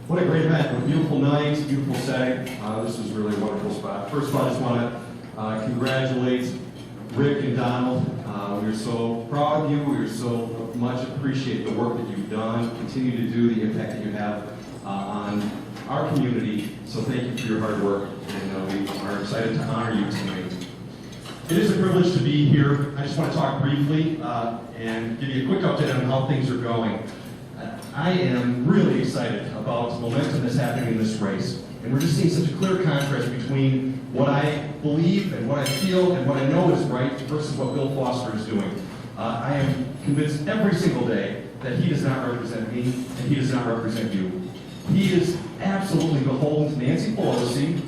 What a great event. What a beautiful night, beautiful setting. This was really a wonderful spot. First of all, I just want to congratulate Rick and Donald. We're so proud of you. We so much appreciate the work that you've done. Continue to do the impact that you have on our community. So thank you for your hard work, and we are excited to honor you tonight. It is a privilege to be here. I just want to talk briefly and give you a quick update on how things are going. I am really excited about the momentum that's happening in this race. And we're just seeing such a clear contrast between what I believe and what I feel and what I know is right versus what Bill Foster is doing. I am convinced every single day that he does not represent me and he does not represent you. He is absolutely beholden to Nancy Pelosi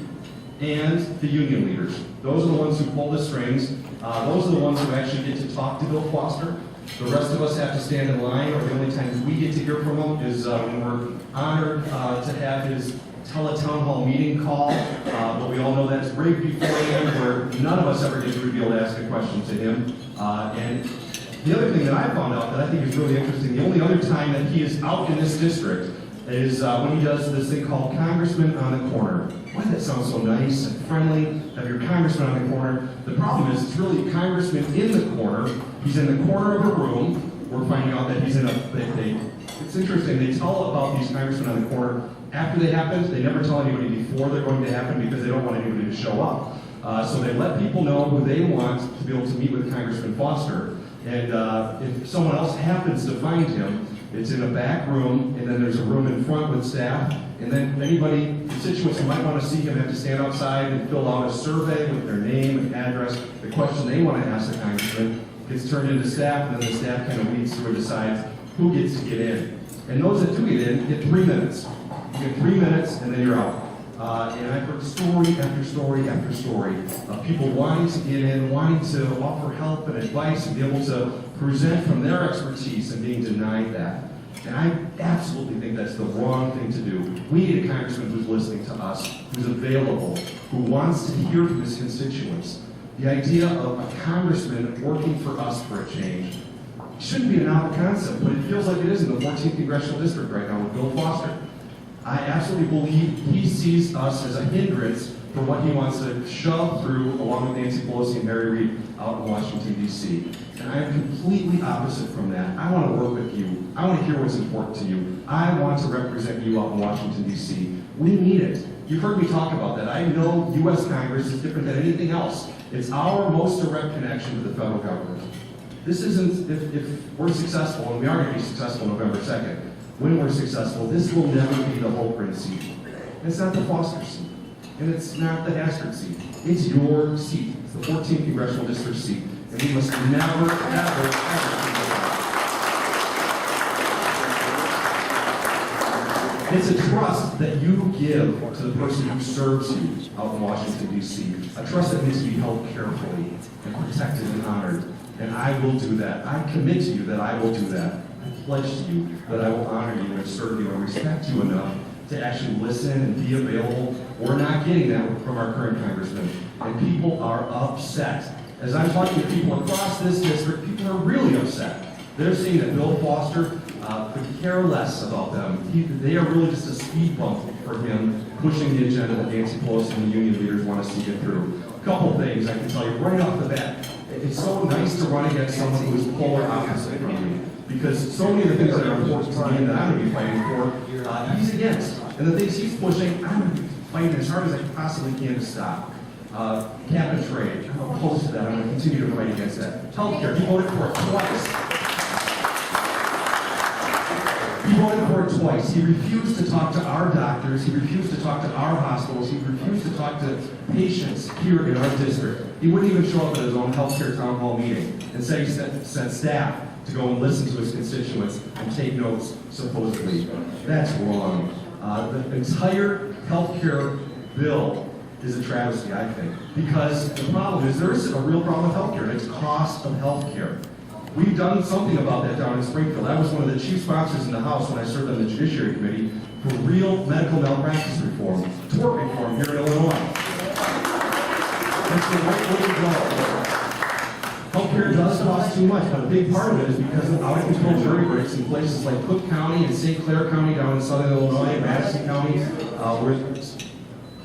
and the union leaders. Those are the ones who pull the strings. Those are the ones who actually get to talk to Bill Foster. The rest of us have to stand in line, or the only times we get to hear from him is when we're honored to have his tele-town hall meeting call. But we all know that's right beforehand, where none of us ever get to be able to ask a question to him. And the other thing that I found out that I think is really interesting, the only other time that he is out in this district is when he does this thing called Congressman on the Corner. Why does that sound so nice and friendly? Have your congressman on the corner. The problem is it's really a congressman in the corner. He's in the corner of a room. We're finding out that he's in it's interesting, they tell about these congressmen on the corner after they happen. They never tell anybody before they're going to happen because they don't want anybody to show up. So they let people know who they want to be able to meet with Congressman Foster. And if someone else happens to find him, it's in a back room, and then there's a room in front with staff, and then anybody, constituents who might want to see him have to stand outside and fill out a survey with their name and address, the question they want to ask the congressman gets turned into staff, and then the staff kind of weeds through and decides who gets to get in. And those that do get in get 3 minutes. You get 3 minutes, and then you're out. And I've heard story after story after story of people wanting to get in, wanting to offer help and advice and be able to present from their expertise and being denied that. And I absolutely think that's the wrong thing to do. We need a congressman who's listening to us, who's available, who wants to hear from his constituents. The idea of a congressman working for us for a change shouldn't be a novel concept, but it feels like it is in the 14th Congressional District right now with Bill Foster. I absolutely believe he sees us as a hindrance for what he wants to shove through along with Nancy Pelosi and Mary Reid out in Washington, D.C. And I am completely opposite from that. I want to work with you. I want to hear what's important to you. I want to represent you out in Washington, D.C. We need it. You've heard me talk about that. I know U.S. Congress is different than anything else. It's our most direct connection to the federal government. This isn't, if we're successful, and we are going to be successful November 2nd, when we're successful, this will never be the Hultgren seat. It's not the Foster seat. And it's not the Hastert seat. It's your seat. It's the 14th Congressional District seat. And we must never, ever, ever forget that. It's a trust that you give to the person who serves you out in Washington, D.C. A trust that needs to be held carefully and protected and honored. And I will do that. I commit to you that I will do that. I pledge to you that I will honor you and serve you and respect you enough to actually listen and be available. We're not getting that from our current congressman. And people are upset. As I'm talking to people across this district, people are really upset. They're seeing that Bill Foster could care less about them. They are really just a speed bump for him, pushing the agenda that Nancy Pelosi and the union leaders want to see get through. A couple things I can tell you right off the bat. It's so nice to run against someone who is polar opposite from you. Because so many of the things that are important to me and that I'm going to be fighting for, he's against. And the things he's pushing, I'm going to be fighting as hard as I possibly can to stop. Cap and trade, I'm opposed to that. I'm going to continue to fight against that. Healthcare, he voted for it twice. He voted for it twice. He refused to talk to our doctors. He refused to talk to our hospitals. He refused to talk to patients here in our district. He wouldn't even show up at his own healthcare town hall meeting and say he sent staff to go and listen to his constituents and take notes, supposedly. That's wrong. The entire healthcare bill is a travesty, I think, because the problem is there is a real problem with healthcare, and it's cost of healthcare. We've done something about that down in Springfield. I was one of the chief sponsors in the House when I served on the Judiciary Committee for real medical malpractice reform, tort reform here in Illinois. It's the right way to go. Healthcare does cost too much, but a big part of it is because of out-of-control jury verdicts in places like Cook County and St. Clair County down in southern Illinois, and Madison County, where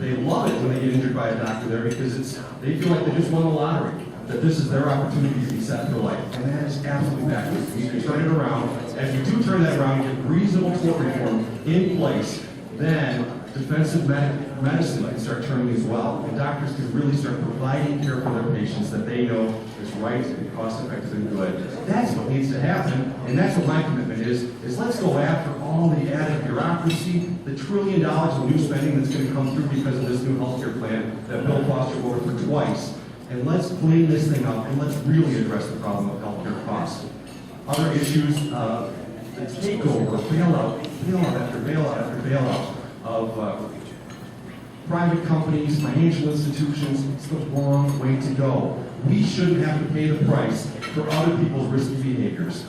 they love it when they get injured by a doctor there because they feel like they just won the lottery, that this is their opportunity to be set for life. And that is absolutely backwards. We can turn it around. As we do turn that around and get reasonable tort reform in place, then defensive medicine can start turning as well. And doctors can really start providing care for their patients that they know is right and cost-effective and good. That's what needs to happen, and that's what my commitment is let's go after all the added bureaucracy, the $1 trillion of new spending that's going to come through because of this new healthcare plan that Bill Foster voted for twice, and let's clean this thing up, and let's really address the problem of healthcare costs. Other issues, the takeover, bailout after bailout after bailout of private companies, financial institutions. It's the wrong way to go. We shouldn't have to pay the price for other people's risky behaviors.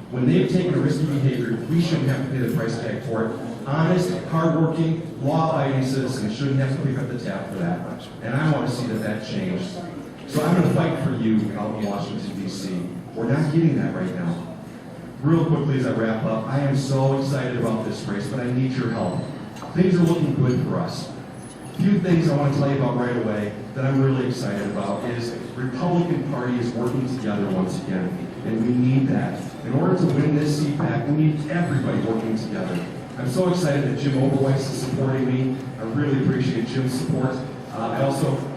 When they've taken a risky behavior, we shouldn't have to pay the price tag for it. Honest, hardworking, law-abiding citizens shouldn't have to pick up the tab for that. And I want to see that changed. So I'm going to fight for you out in Washington, D.C. We're not getting that right now. Real quickly as I wrap up, I am so excited about this race, but I need your help. Things are looking good for us. A few things I want to tell you about right away that I'm really excited about is the Republican Party is working together once again, and we need that. In order to win this seat back, we need everybody working together. I'm so excited that Jim Oberweis is supporting me. I really appreciate Jim's support.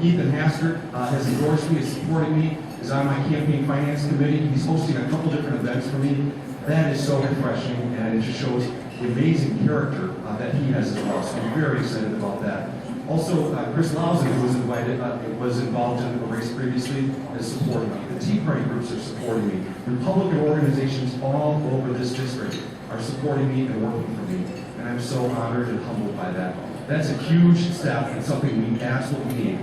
Ethan Hastert has endorsed me, is supporting me, is on my campaign finance committee. He's hosting a couple different events for me. That is so refreshing, and it just shows the amazing character that he has as well. So I'm very excited about that. Also, Chris Lausen, who was involved in the race previously, is supporting me. The Tea Party groups are supporting me. Republican organizations all over this district are supporting me and working for me. And I'm so honored and humbled by that. That's a huge step and something we absolutely need.